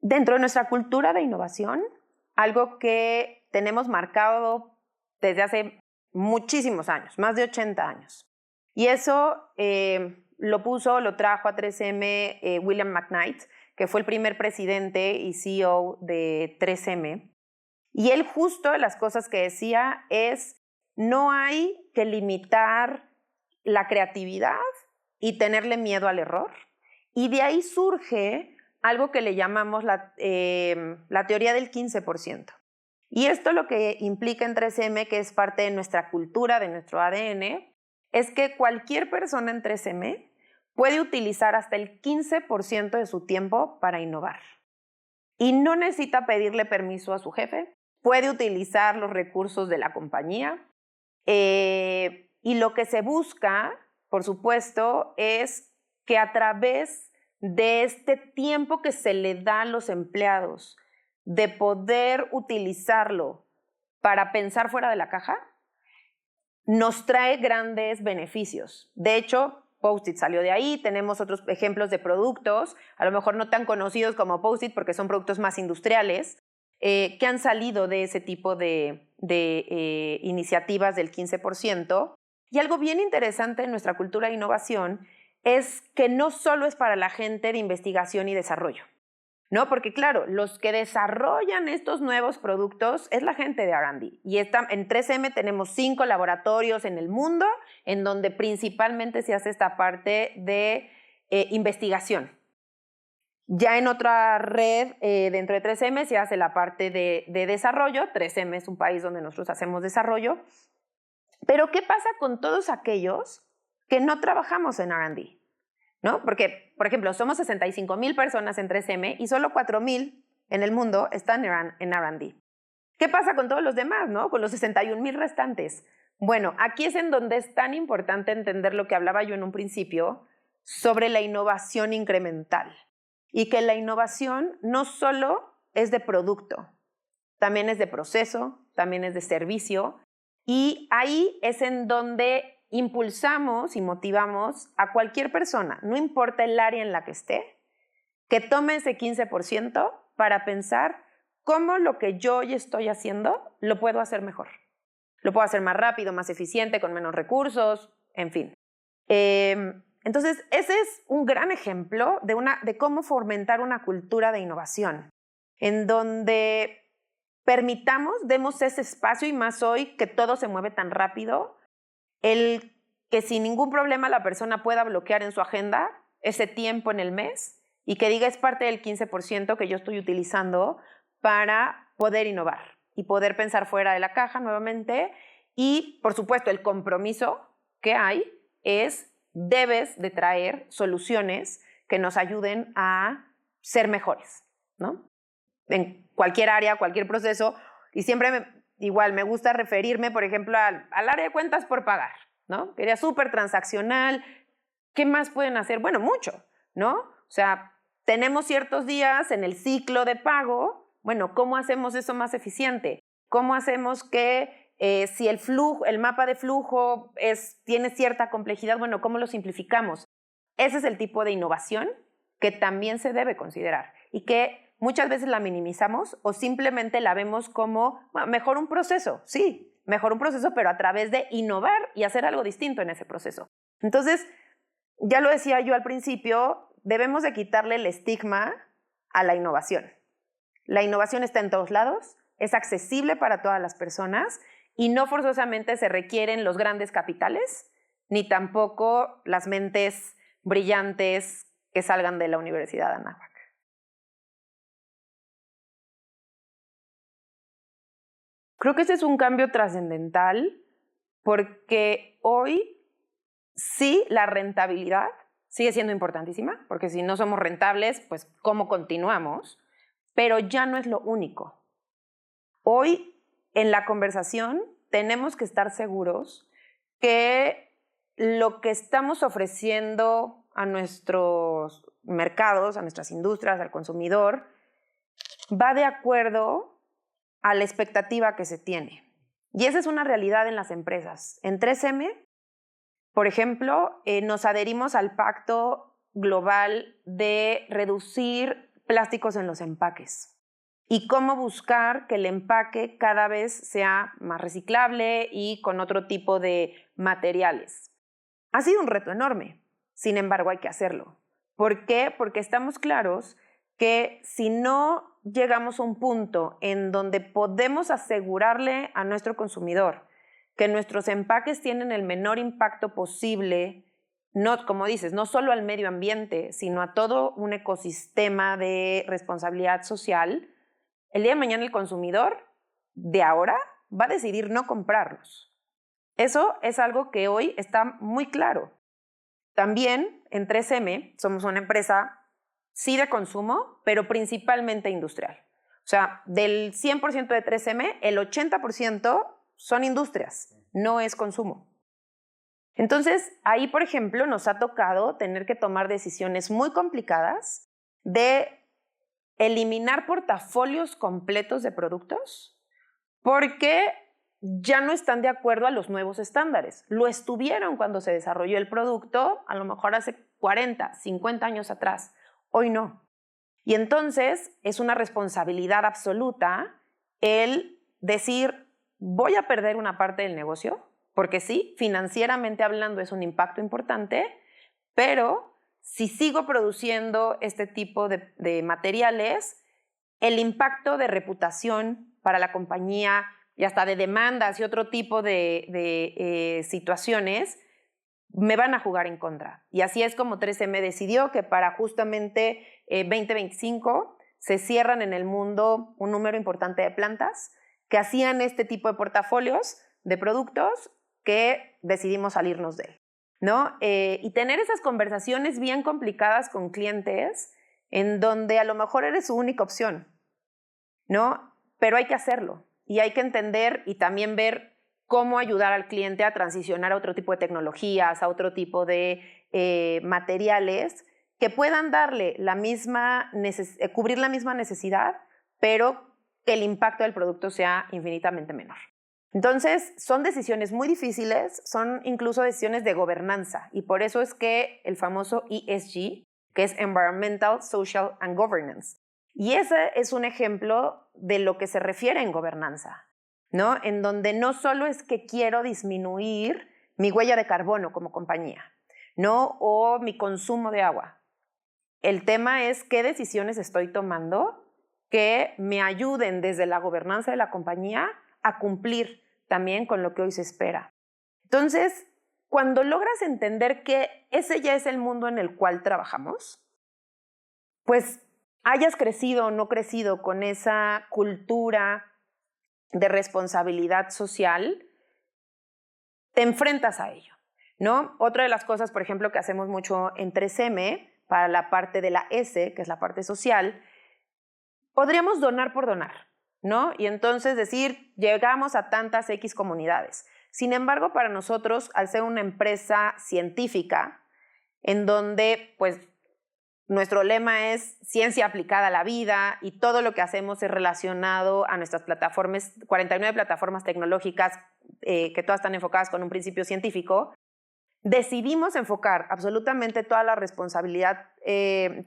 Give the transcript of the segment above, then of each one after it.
Dentro de nuestra cultura de innovación, algo que tenemos marcado desde hace muchísimos años, más de 80 años. Y eso lo trajo a 3M William McKnight, que fue el primer presidente y CEO de 3M. Y él justo las cosas que decía es, no hay que limitar la creatividad y tenerle miedo al error. Y de ahí surge algo que le llamamos la teoría del 15%. Y esto lo que implica en 3M, que es parte de nuestra cultura, de nuestro ADN, es que cualquier persona en 3M puede utilizar hasta el 15% de su tiempo para innovar. Y no necesita pedirle permiso a su jefe, puede utilizar los recursos de la compañía. Y lo que se busca, por supuesto, es que a través de este tiempo que se le da a los empleados, de poder utilizarlo para pensar fuera de la caja, nos trae grandes beneficios. De hecho, Post-it salió de ahí. Tenemos otros ejemplos de productos, a lo mejor no tan conocidos como Post-it porque son productos más industriales, que han salido de ese tipo de iniciativas del 15%. Y algo bien interesante en nuestra cultura de innovación es que no solo es para la gente de investigación y desarrollo, ¿no? Porque claro, los que desarrollan estos nuevos productos es la gente de R&D. Y en 3M tenemos 5 laboratorios en el mundo en donde principalmente se hace esta parte de investigación. Ya en otra red dentro de 3M se hace la parte de desarrollo. 3M es un país donde nosotros hacemos desarrollo. Pero ¿qué pasa con todos aquellos que no trabajamos en R&D? ¿No? Porque, por ejemplo, somos 65,000 personas en 3M y solo 4,000 en el mundo están en R&D. ¿Qué pasa con todos los demás, no? Con los 61,000 restantes. Bueno, aquí es en donde es tan importante entender lo que hablaba yo en un principio sobre la innovación incremental. Y que la innovación no solo es de producto, también es de proceso, también es de servicio. Y ahí es en donde impulsamos y motivamos a cualquier persona, no importa el área en la que esté, que tome ese 15% para pensar cómo lo que yo hoy estoy haciendo lo puedo hacer mejor. Lo puedo hacer más rápido, más eficiente, con menos recursos, en fin. Entonces, ese es un gran ejemplo de cómo fomentar una cultura de innovación, en donde demos ese espacio, y más hoy que todo se mueve tan rápido, el que sin ningún problema la persona pueda bloquear en su agenda ese tiempo en el mes y que diga es parte del 15% que yo estoy utilizando para poder innovar y poder pensar fuera de la caja nuevamente. Y, por supuesto, el compromiso que hay es debes de traer soluciones que nos ayuden a ser mejores, ¿no? En cualquier área, cualquier proceso. Y siempre igual me gusta referirme, por ejemplo, al área de cuentas por pagar, ¿no? Que era súper transaccional. ¿Qué más pueden hacer? Bueno, mucho, ¿no? O sea, tenemos ciertos días en el ciclo de pago. Bueno, ¿cómo hacemos eso más eficiente? ¿Cómo hacemos que si el mapa de flujo tiene cierta complejidad, bueno, ¿cómo lo simplificamos? Ese es el tipo de innovación que también se debe considerar y que muchas veces la minimizamos o simplemente la vemos como mejor un proceso. Sí, mejor un proceso, pero a través de innovar y hacer algo distinto en ese proceso. Entonces, ya lo decía yo al principio, debemos de quitarle el estigma a la innovación. La innovación está en todos lados, es accesible para todas las personas y no forzosamente se requieren los grandes capitales, ni tampoco las mentes brillantes que salgan de la Universidad de Anáhuac. Creo que ese es un cambio trascendental porque hoy sí la rentabilidad sigue siendo importantísima, porque si no somos rentables, pues ¿cómo continuamos? Pero ya no es lo único. Hoy en la conversación tenemos que estar seguros que lo que estamos ofreciendo a nuestros mercados, a nuestras industrias, al consumidor, va de acuerdo a la expectativa que se tiene. Y esa es una realidad en las empresas. En 3M, por ejemplo, nos adherimos al Pacto Global de reducir plásticos en los empaques y cómo buscar que el empaque cada vez sea más reciclable y con otro tipo de materiales. Ha sido un reto enorme, sin embargo hay que hacerlo. ¿Por qué? Porque estamos claros que si no llegamos a un punto en donde podemos asegurarle a nuestro consumidor que nuestros empaques tienen el menor impacto posible, no, como dices, no solo al medio ambiente, sino a todo un ecosistema de responsabilidad social, el día de mañana el consumidor de ahora va a decidir no comprarlos. Eso es algo que hoy está muy claro. También en 3M somos una empresa sí de consumo, pero principalmente industrial. O sea, del 100% de 3M, el 80% son industrias, no es consumo. Entonces, ahí, por ejemplo, nos ha tocado tener que tomar decisiones muy complicadas de eliminar portafolios completos de productos porque ya no están de acuerdo a los nuevos estándares. Lo estuvieron cuando se desarrolló el producto, a lo mejor hace 40, 50 años atrás. Hoy no. Y entonces es una responsabilidad absoluta el decir, voy a perder una parte del negocio, porque sí, financieramente hablando es un impacto importante, pero si sigo produciendo este tipo de materiales, el impacto de reputación para la compañía y hasta de demandas y otro tipo de situaciones me van a jugar en contra. Y así es como 3M decidió que para justamente 2025 se cierran en el mundo un número importante de plantas que hacían este tipo de portafolios de productos que decidimos salirnos de él, ¿no? Y tener esas conversaciones bien complicadas con clientes en donde a lo mejor eres su única opción, ¿no? Pero hay que hacerlo y hay que entender y también ver cómo ayudar al cliente a transicionar a otro tipo de tecnologías, a otro tipo de materiales que puedan darle cubrir la misma necesidad, pero que el impacto del producto sea infinitamente menor. Entonces, son decisiones muy difíciles, son incluso decisiones de gobernanza y por eso es que el famoso ESG, que es Environmental, Social and Governance, y ese es un ejemplo de lo que se refiere en gobernanza, ¿no? En donde no solo es que quiero disminuir mi huella de carbono como compañía, ¿no? O mi consumo de agua. El tema es qué decisiones estoy tomando que me ayuden desde la gobernanza de la compañía a cumplir también con lo que hoy se espera. Entonces, cuando logras entender que ese ya es el mundo en el cual trabajamos, pues hayas crecido o no crecido con esa cultura de responsabilidad social, te enfrentas a ello, ¿no? Otra de las cosas, por ejemplo, que hacemos mucho en 3M, para la parte de la S, que es la parte social, podríamos donar por donar, ¿no? Y entonces decir, llegamos a tantas X comunidades. Sin embargo, para nosotros, al ser una empresa científica, en donde, pues, nuestro lema es ciencia aplicada a la vida y todo lo que hacemos es relacionado a nuestras plataformas, 49 plataformas tecnológicas que todas están enfocadas con un principio científico, decidimos enfocar absolutamente toda la responsabilidad,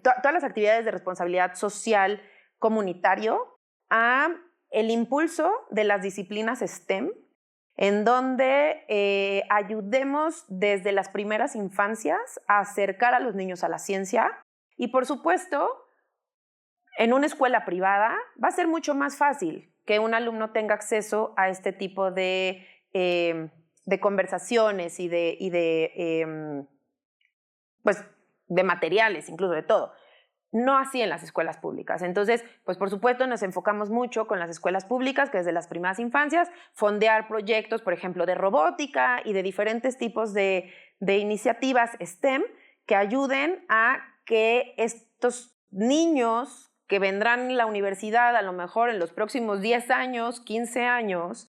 todas las actividades de responsabilidad social comunitario a el impulso de las disciplinas STEM, en donde ayudemos desde las primeras infancias a acercar a los niños a la ciencia. Y por supuesto, en una escuela privada va a ser mucho más fácil que un alumno tenga acceso a este tipo de conversaciones y de materiales, incluso de todo. No así en las escuelas públicas. Entonces, pues por supuesto nos enfocamos mucho con las escuelas públicas, que desde las primeras infancias, fondear proyectos, por ejemplo, de robótica y de diferentes tipos de iniciativas STEM que ayuden a que estos niños que vendrán a la universidad a lo mejor en los próximos 10 años, 15 años,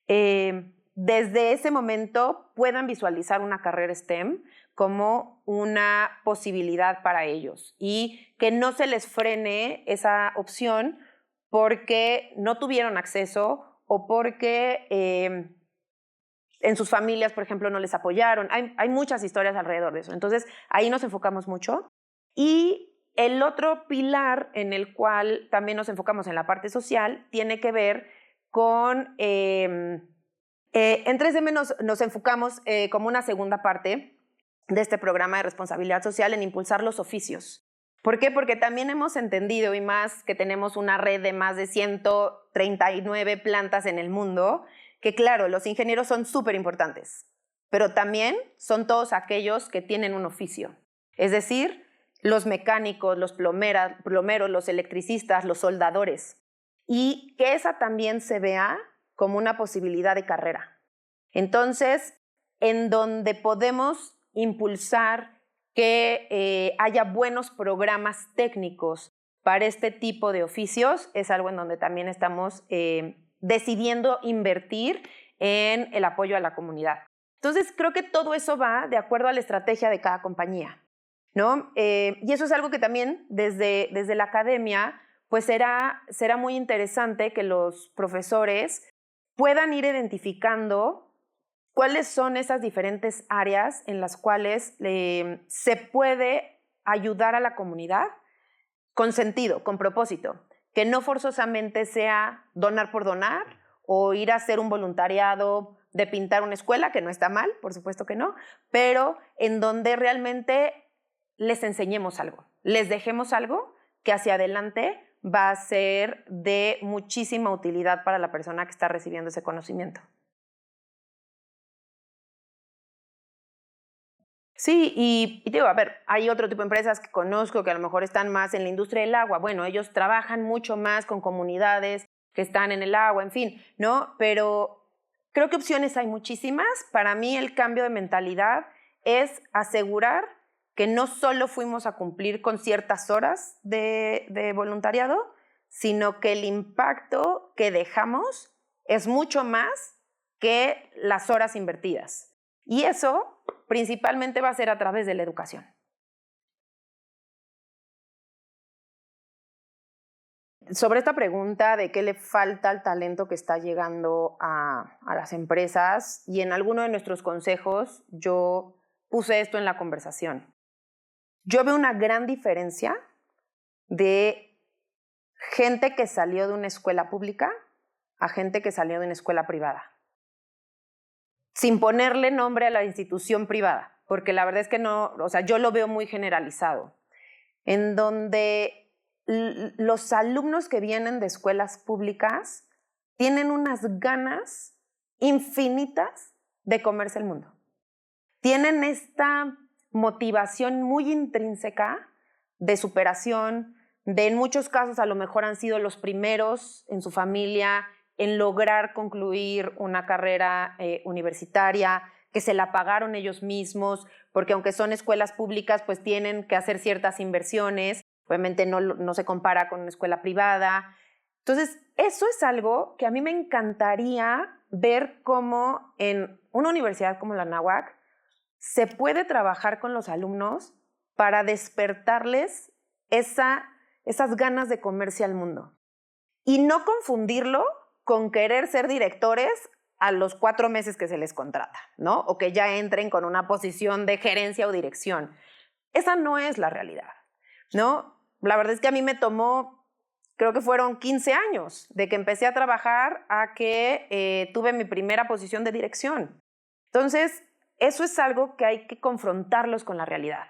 desde ese momento puedan visualizar una carrera STEM como una posibilidad para ellos y que no se les frene esa opción porque no tuvieron acceso o porque en sus familias, por ejemplo, no les apoyaron. Hay muchas historias alrededor de eso. Entonces, ahí nos enfocamos mucho. Y el otro pilar en el cual también nos enfocamos en la parte social tiene que ver con, en 3M nos enfocamos como una segunda parte de este programa de responsabilidad social en impulsar los oficios. ¿Por qué? Porque también hemos entendido, y más que tenemos una red de más de 139 plantas en el mundo, que claro, los ingenieros son súper importantes, pero también son todos aquellos que tienen un oficio. Es decir, los mecánicos, los plomeros, los electricistas, los soldadores. Y que esa también se vea como una posibilidad de carrera. Entonces, en donde podemos impulsar que haya buenos programas técnicos para este tipo de oficios, es algo en donde también estamos decidiendo invertir en el apoyo a la comunidad. Entonces, creo que todo eso va de acuerdo a la estrategia de cada compañía, ¿no? Y eso es algo que también desde la academia, pues será muy interesante que los profesores puedan ir identificando cuáles son esas diferentes áreas en las cuales se puede ayudar a la comunidad con sentido, con propósito, que no forzosamente sea donar por donar o ir a hacer un voluntariado de pintar una escuela, que no está mal, por supuesto que no, pero en donde realmente les enseñemos algo, les dejemos algo que hacia adelante va a ser de muchísima utilidad para la persona que está recibiendo ese conocimiento. Sí, y digo, a ver, hay otro tipo de empresas que conozco que a lo mejor están más en la industria del agua. Bueno, ellos trabajan mucho más con comunidades que están en el agua, en fin, ¿no? Pero creo que opciones hay muchísimas. Para mí el cambio de mentalidad es asegurar que no solo fuimos a cumplir con ciertas horas de voluntariado, sino que el impacto que dejamos es mucho más que las horas invertidas. Y eso principalmente va a ser a través de la educación. Sobre esta pregunta de qué le falta al talento que está llegando a las empresas, y en alguno de nuestros consejos yo puse esto en la conversación. Yo veo una gran diferencia de gente que salió de una escuela pública a gente que salió de una escuela privada. Sin ponerle nombre a la institución privada, porque la verdad es que no, o sea, yo lo veo muy generalizado, en donde los alumnos que vienen de escuelas públicas tienen unas ganas infinitas de comerse el mundo. Tienen esta motivación muy intrínseca de superación, de en muchos casos a lo mejor han sido los primeros en su familia en lograr concluir una carrera universitaria, que se la pagaron ellos mismos, porque aunque son escuelas públicas, pues tienen que hacer ciertas inversiones, obviamente no se compara con una escuela privada. Entonces, eso es algo que a mí me encantaría ver cómo en una universidad como la Anáhuac se puede trabajar con los alumnos para despertarles esas ganas de comerse al mundo. Y no confundirlo con querer ser directores a los 4 meses que se les contrata, ¿no? O que ya entren con una posición de gerencia o dirección. Esa no es la realidad, ¿no? La verdad es que a mí me tomó, creo que fueron 15 años de que empecé a trabajar a que tuve mi primera posición de dirección. Entonces, eso es algo que hay que confrontarlos con la realidad.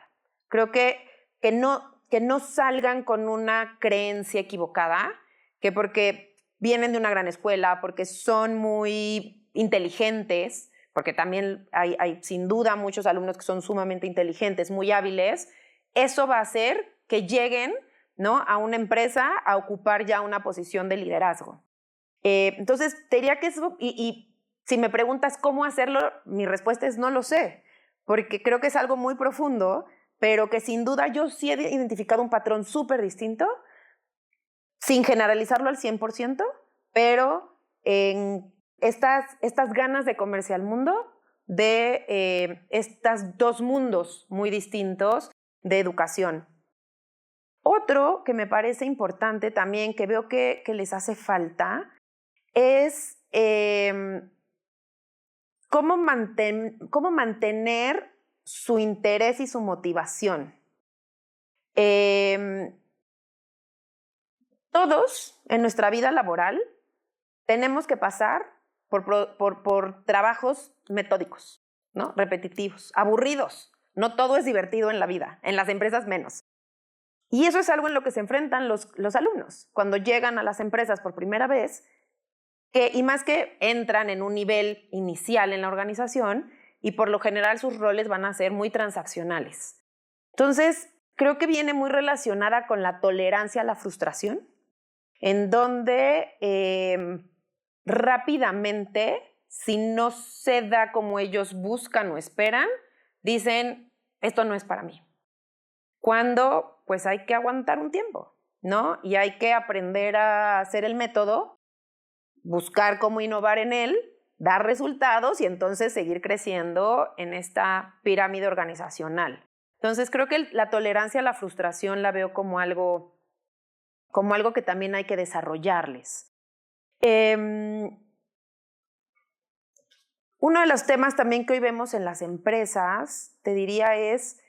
Creo que no salgan con una creencia equivocada, que porque vienen de una gran escuela, porque son muy inteligentes, porque también hay sin duda muchos alumnos que son sumamente inteligentes, muy hábiles, eso va a hacer que lleguen, ¿no?, a una empresa a ocupar ya una posición de liderazgo. Entonces, te diría que eso, y si me preguntas cómo hacerlo, mi respuesta es no lo sé, porque creo que es algo muy profundo, pero que sin duda yo sí he identificado un patrón súper distinto, sin generalizarlo al 100%, pero en estas ganas de comerse al mundo de estos dos mundos muy distintos de educación. Otro que me parece importante también, que veo que les hace falta, es cómo mantener su interés y su motivación. Todos en nuestra vida laboral tenemos que pasar por trabajos metódicos, ¿no? Repetitivos, aburridos. No todo es divertido en la vida, en las empresas menos. Y eso es algo en lo que se enfrentan los alumnos cuando llegan a las empresas por primera vez, y más que entran en un nivel inicial en la organización y por lo general sus roles van a ser muy transaccionales. Entonces, creo que viene muy relacionada con la tolerancia a la frustración, en donde rápidamente, si no se da como ellos buscan o esperan, dicen, esto no es para mí. Cuando pues hay que aguantar un tiempo, ¿no? Y hay que aprender a hacer el método, buscar cómo innovar en él, dar resultados y entonces seguir creciendo en esta pirámide organizacional. Entonces creo que la tolerancia a la frustración la veo como algo que también hay que desarrollarles. Uno de los temas también que hoy vemos en las empresas, te diría, es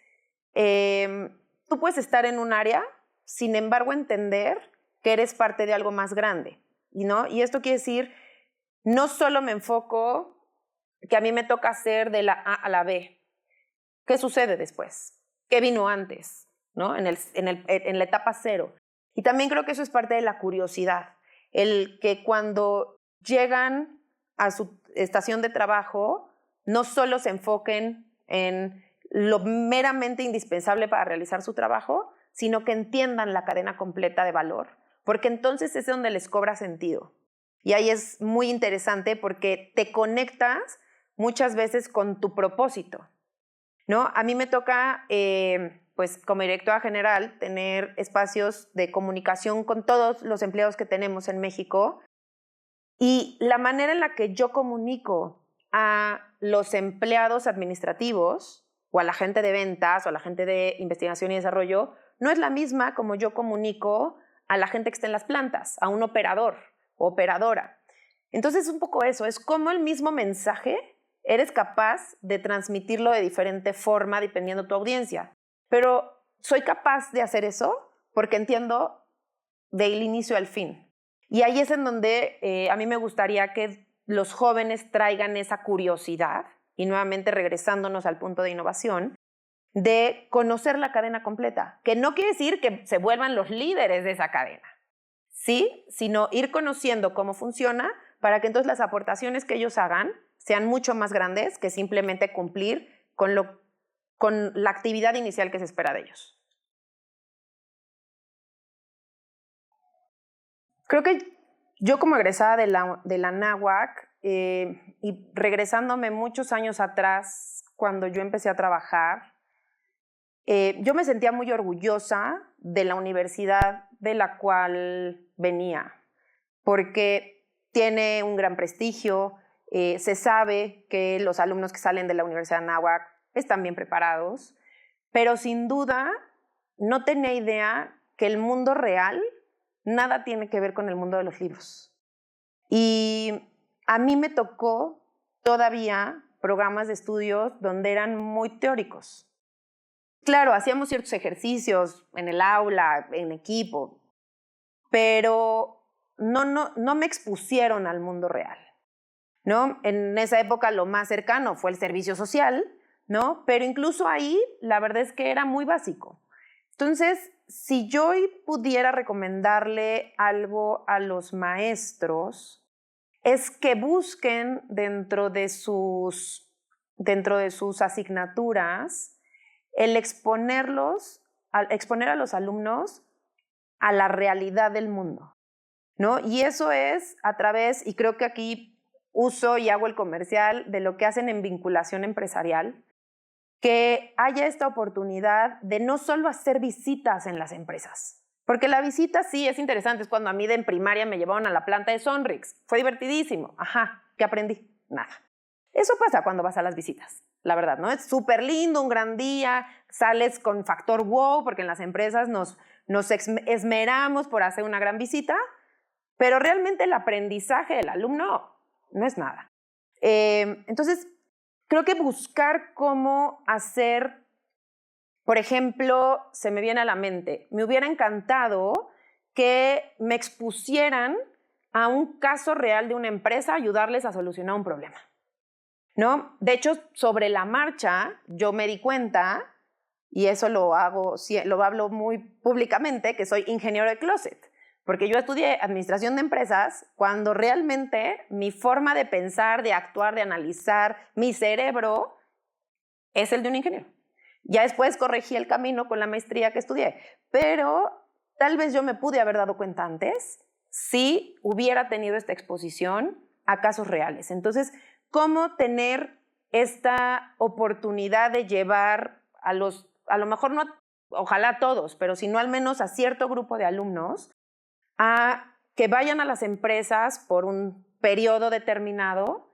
tú puedes estar en un área, sin embargo entender que eres parte de algo más grande, ¿no? Y esto quiere decir, no solo me enfoco que a mí me toca hacer de la A a la B. ¿Qué sucede después? ¿Qué vino antes? ¿No? En la etapa 0. Y también creo que eso es parte de la curiosidad. El que cuando llegan a su estación de trabajo, no solo se enfoquen en lo meramente indispensable para realizar su trabajo, sino que entiendan la cadena completa de valor, porque entonces es donde les cobra sentido. Y ahí es muy interesante porque te conectas muchas veces con tu propósito, ¿no? A mí me toca, pues como directora general, tener espacios de comunicación con todos los empleados que tenemos en México, y la manera en la que yo comunico a los empleados administrativos o a la gente de ventas o a la gente de investigación y desarrollo no es la misma como yo comunico a la gente que está en las plantas, a un operador o operadora. Entonces es un poco eso, es como el mismo mensaje eres capaz de transmitirlo de diferente forma dependiendo de tu audiencia. Pero soy capaz de hacer eso porque entiendo del inicio al fin. Y ahí es en donde a mí me gustaría que los jóvenes traigan esa curiosidad, y nuevamente regresándonos al punto de innovación, de conocer la cadena completa, que no quiere decir que se vuelvan los líderes de esa cadena, ¿sí? Sino ir conociendo cómo funciona para que entonces las aportaciones que ellos hagan sean mucho más grandes que simplemente cumplir con la actividad inicial que se espera de ellos. Creo que yo como egresada de la NAWAC y regresándome muchos años atrás, cuando yo empecé a trabajar, yo me sentía muy orgullosa de la universidad de la cual venía, porque tiene un gran prestigio, se sabe que los alumnos que salen de la Universidad de Anáhuac están bien preparados, pero sin duda no tenía idea que el mundo real nada tiene que ver con el mundo de los libros. Y a mí me tocó todavía programas de estudios donde eran muy teóricos. Claro, hacíamos ciertos ejercicios en el aula, en equipo, pero no me expusieron al mundo real, ¿no? En esa época lo más cercano fue el servicio social, ¿no? Pero incluso ahí la verdad es que era muy básico. Entonces, si yo hoy pudiera recomendarle algo a los maestros, es que busquen dentro de sus asignaturas el exponer a los alumnos a la realidad del mundo, ¿no? Y eso es a través, y creo que aquí uso y hago el comercial de lo que hacen en vinculación empresarial, que haya esta oportunidad de no solo hacer visitas en las empresas, porque la visita sí es interesante, es cuando a mí en primaria me llevaron a la planta de Sonrix, fue divertidísimo, ajá, ¿qué aprendí? Nada. Eso pasa cuando vas a las visitas, la verdad, ¿no? Es súper lindo, un gran día, sales con factor wow, porque en las empresas nos esmeramos por hacer una gran visita, pero realmente el aprendizaje del alumno no es nada. Entonces, creo que buscar cómo hacer Por ejemplo, se me viene a la mente, me hubiera encantado que me expusieran a un caso real de una empresa, ayudarles a solucionar un problema, ¿no? De hecho, sobre la marcha, yo me di cuenta, y eso lo hablo muy públicamente, que soy ingeniero de closet, porque yo estudié administración de empresas cuando realmente mi forma de pensar, de actuar, de analizar, mi cerebro es el de un ingeniero. Ya después corregí el camino con la maestría que estudié, pero tal vez yo me pude haber dado cuenta antes si hubiera tenido esta exposición a casos reales. Entonces, ¿cómo tener esta oportunidad de llevar a lo mejor no, ojalá a todos, pero si no al menos a cierto grupo de alumnos, a que vayan a las empresas por un periodo determinado